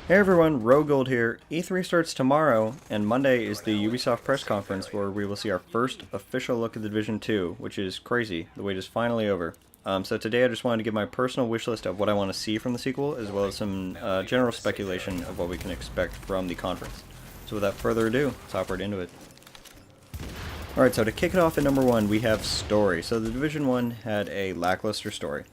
Hey everyone, RogueGold here. E3 starts tomorrow, and Monday is the Ubisoft press conference where we will see our first official look at the Division 2, which is crazy. The wait is finally over. So today I just wanted to give my personal wish list of what I want to see from the sequel, as well as some general speculation of what we can expect from the conference. So without further ado, let's hop right into it. Alright, so to kick it off at number 1, we have story. So the Division 1 had a lackluster story.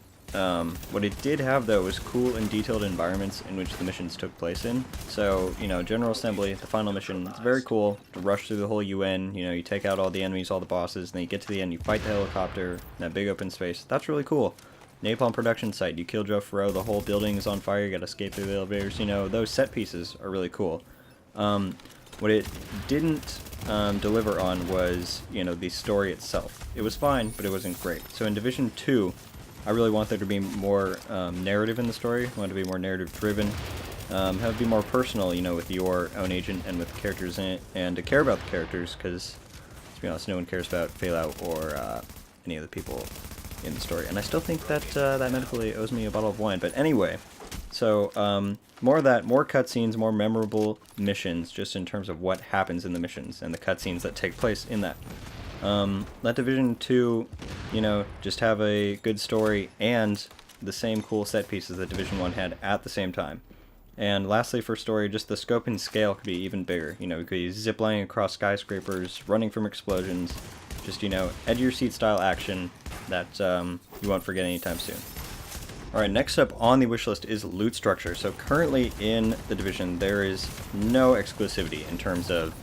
What it did have, though, was cool and detailed environments in which the missions took place in. So, General Assembly, the final mission, it's very cool to rush through the whole UN. You take out all the enemies, all the bosses, and then you get to the end, you fight the helicopter in that big open space. That's really cool. Napalm production site, you kill Joe Farrow, the whole building is on fire, you gotta escape through the elevators. Those set pieces are really cool. What it didn't deliver on was, the story itself. It was fine, but it wasn't great. So in Division 2, I really want there to be more narrative in the story. I want it to be more narrative driven. Have it be more personal, with your own agent and with the characters in it, and to care about the characters, because, to be honest, no one cares about Fallout or any of the people in the story. And I still think that that medically owes me a bottle of wine. But anyway, so more of that, more cutscenes, more memorable missions, just in terms of what happens in the missions and the cutscenes that take place in that. Let Division 2, just have a good story and the same cool set pieces that Division 1 had at the same time. And lastly, for story, just the scope and scale could be even bigger. You could be ziplining across skyscrapers, running from explosions, just, edge of your seat style action that you won't forget anytime soon. Alright, next up on the wish list is loot structure. So currently in the Division, there is no exclusivity in terms of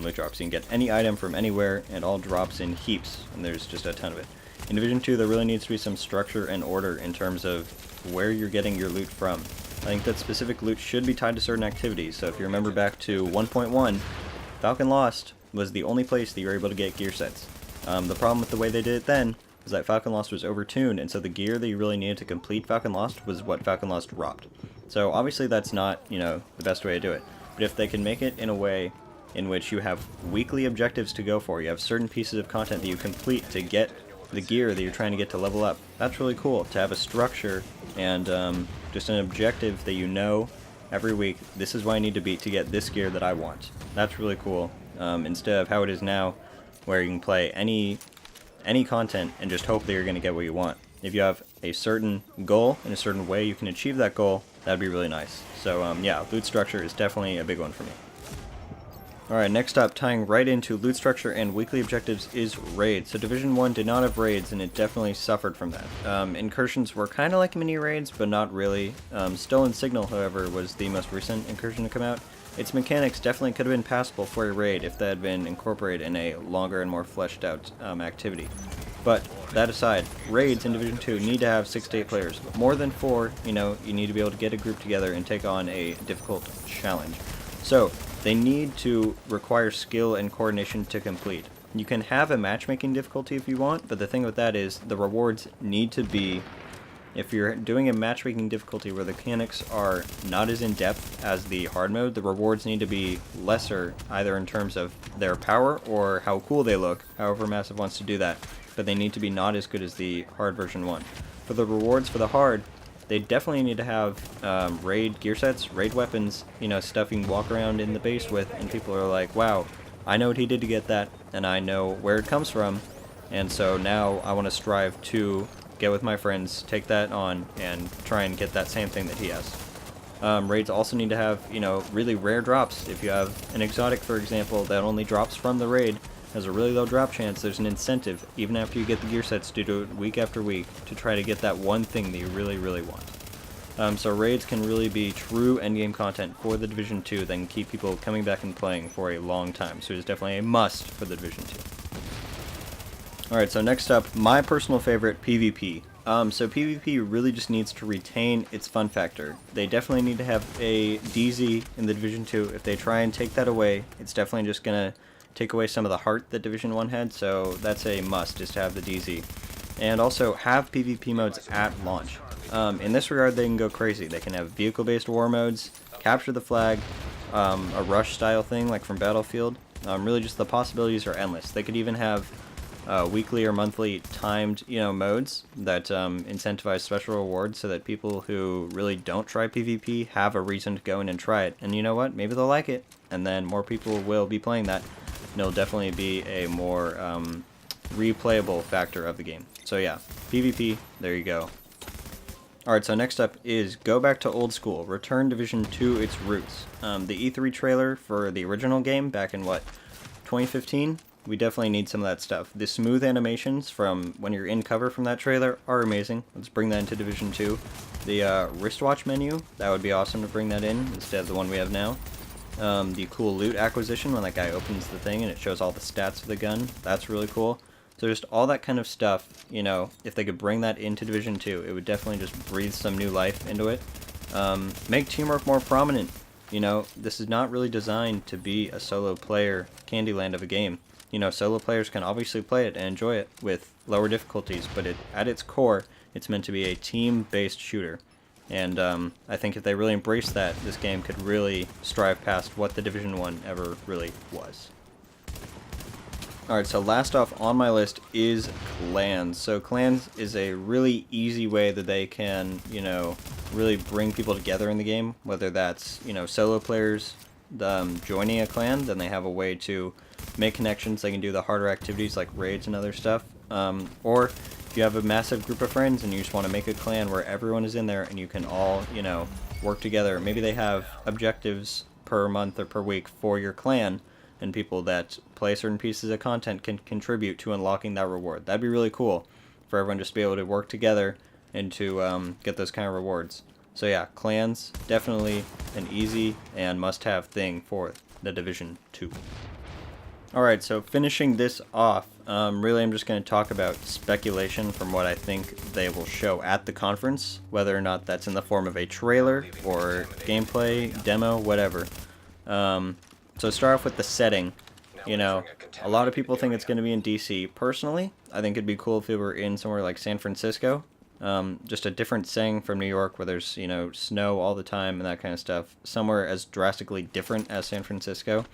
loot drops. You can get any item from anywhere, and all drops in heaps, and there's just a ton of it. In Division 2, there really needs to be some structure and order in terms of where you're getting your loot from. I think that specific loot should be tied to certain activities. So if you remember back to 1.1, Falcon Lost was the only place that you were able to get gear sets. The problem with the way they did it then was that Falcon Lost was overtuned, and so the gear that you really needed to complete Falcon Lost was what Falcon Lost dropped. So obviously that's not, the best way to do it. But if they can make it in a way in which you have weekly objectives to go for, you have certain pieces of content that you complete to get the gear that you're trying to get to level up, that's really cool. To have a structure and just an objective that every week, this is what I need to beat to get this gear that I want. That's really cool, instead of how it is now, where you can play any content and just hope that you're going to get what you want. If you have a certain goal and a certain way you can achieve that goal, that'd be really nice. So yeah, loot structure is definitely a big one for me. Alright, next up, tying right into loot structure and weekly objectives, is raids. So Division 1 did not have raids, and it definitely suffered from that. Incursions were kind of like mini raids, but not really. Stolen Signal, however, was the most recent incursion to come out. Its mechanics definitely could have been passable for a raid if that had been incorporated in a longer and more fleshed out activity. But that aside, raids in Division 2 need to have 6 to 8 players. More than 4, you need to be able to get a group together and take on a difficult challenge. So they need to require skill and coordination to complete. You can have a matchmaking difficulty if you want, but the thing with that is the rewards need to be, if you're doing a matchmaking difficulty where the mechanics are not as in-depth as the hard mode, the rewards need to be lesser, either in terms of their power or how cool they look, however Massive wants to do that, but they need to be not as good as the hard version 1. For the rewards for the hard, they definitely need to have raid gear sets, raid weapons, stuff you can walk around in the base with, and people are like, wow, I know what he did to get that, and I know where it comes from, and so now I want to strive to get with my friends, take that on, and try and get that same thing that he has. Raids also need to have, really rare drops. If you have an exotic, for example, that only drops from the raid, has a really low drop chance, there's an incentive, even after you get the gear sets, to do it week after week, to try to get that one thing that you really, really want. So raids can really be true endgame content for the Division 2 that can keep people coming back and playing for a long time. So it's definitely a must for the Division 2. Alright, so next up, my personal favorite, PvP. So PvP really just needs to retain its fun factor. They definitely need to have a DZ in the Division 2. If they try and take that away, it's definitely just going to take away some of the heart that Division 1 had, so that's a must, is to have the DZ. And also have PvP modes at launch. In this regard, they can go crazy. They can have vehicle-based war modes, capture the flag, a rush style thing like from Battlefield. Really just the possibilities are endless. They could even have weekly or monthly timed, modes that incentivize special rewards so that people who really don't try PvP have a reason to go in and try it. And you know what? Maybe they'll like it, and then more people will be playing that, and it'll definitely be a more replayable factor of the game. So yeah, PvP, there you go. Alright, so next up is go back to old school, return Division to its roots. The E3 trailer for the original game back in, 2015? We definitely need some of that stuff. The smooth animations from when you're in cover from that trailer are amazing. Let's bring that into Division 2. The wristwatch menu, that would be awesome to bring that in instead of the one we have now. The cool loot acquisition when that guy opens the thing and it shows all the stats of the gun, that's really cool. So just all that kind of stuff, if they could bring that into Division 2, it would definitely just breathe some new life into it. Make teamwork more prominent. This is not really designed to be a solo player Candyland of a game. Solo players can obviously play it and enjoy it with lower difficulties, but at its core, it's meant to be a team-based shooter. And I think if they really embrace that, this game could really strive past what the Division 1 ever really was. Alright, so last off on my list is clans. So clans is a really easy way that they can, really bring people together in the game, whether that's, solo players joining a clan, then they have a way to make connections. They can do the harder activities like raids and other stuff. Or if you have a massive group of friends and you just want to make a clan where everyone is in there and you can all, work together. Maybe they have objectives per month or per week for your clan, and people that play certain pieces of content can contribute to unlocking that reward. That'd be really cool for everyone just to be able to work together and to get those kind of rewards. So yeah, clans, definitely an easy and must-have thing for the Division 2. Alright, so finishing this off, really I'm just going to talk about speculation from what I think they will show at the conference, whether or not that's in the form of a trailer or gameplay, demo, whatever. So start off with the setting. A lot of people think it's going to be in DC. Personally, I think it'd be cool if it were in somewhere like San Francisco. Just a different setting from New York where there's, snow all the time and that kind of stuff. Somewhere as drastically different as San Francisco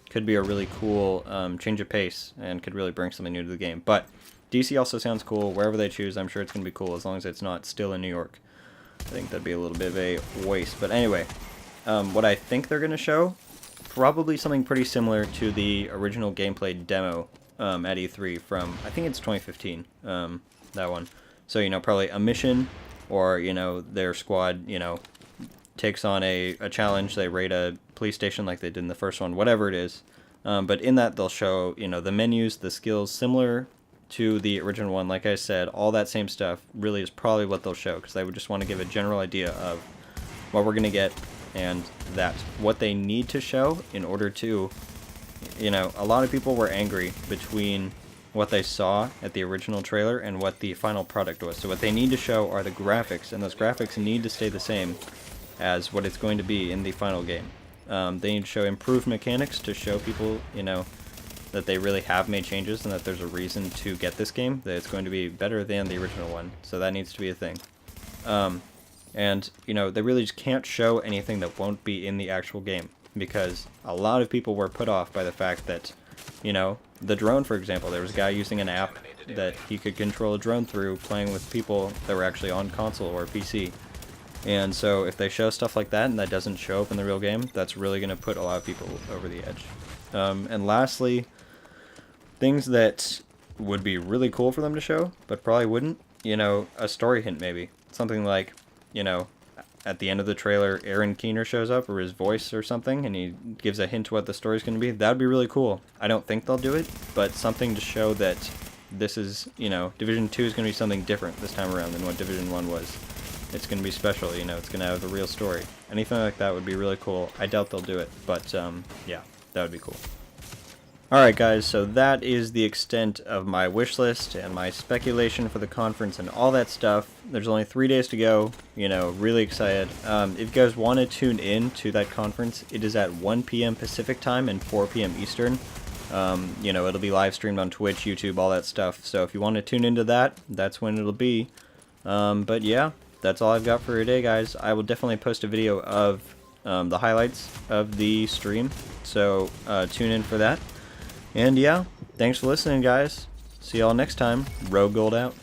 could be a really cool change of pace and could really bring something new to the game. But DC also sounds cool. Wherever they choose, I'm sure it's going to be cool as long as it's not still in New York. I think that'd be a little bit of a waste. But anyway, what I think they're going to show, probably something pretty similar to the original gameplay demo at E3 from, I think it's 2015, that one. So, probably a mission, or, their squad, takes on a challenge, they raid a police station like they did in the first one, whatever it is. But in that, they'll show, the menus, the skills, similar to the original one. Like I said, all that same stuff really is probably what they'll show, because they would just want to give a general idea of what we're going to get, and that what they need to show in order to, a lot of people were angry between what they saw at the original trailer and what the final product was. So what they need to show are the graphics, and those graphics need to stay the same as what it's going to be in the final game. They need to show improved mechanics to show people, that they really have made changes and that there's a reason to get this game, that it's going to be better than the original one. So that needs to be a thing. And, they really just can't show anything that won't be in the actual game, because a lot of people were put off by the fact that, the drone, for example, there was a guy using an app that he could control a drone through playing with people that were actually on console or PC. And so if they show stuff like that and that doesn't show up in the real game, that's really going to put a lot of people over the edge. And lastly, things that would be really cool for them to show, but probably wouldn't, a story hint maybe. Something like, at the end of the trailer, Aaron Keener shows up, or his voice or something, and he gives a hint to what the story's going to be. That would be really cool. I don't think they'll do it, but something to show that this is, Division 2 is going to be something different this time around than what Division 1 was. It's going to be special, it's going to have a real story. Anything like that would be really cool. I doubt they'll do it, but, yeah, that would be cool. Alright guys, so that is the extent of my wish list and my speculation for the conference and all that stuff. There's only 3 days to go, really excited. If you guys want to tune in to that conference, it is at 1 p.m. Pacific time and 4 p.m. Eastern. It'll be live streamed on Twitch, YouTube, all that stuff. So if you want to tune into that, that's when it'll be. But yeah, that's all I've got for today, guys. I will definitely post a video of the highlights of the stream, so tune in for that. And yeah, thanks for listening, guys. See y'all next time. RogueGold out.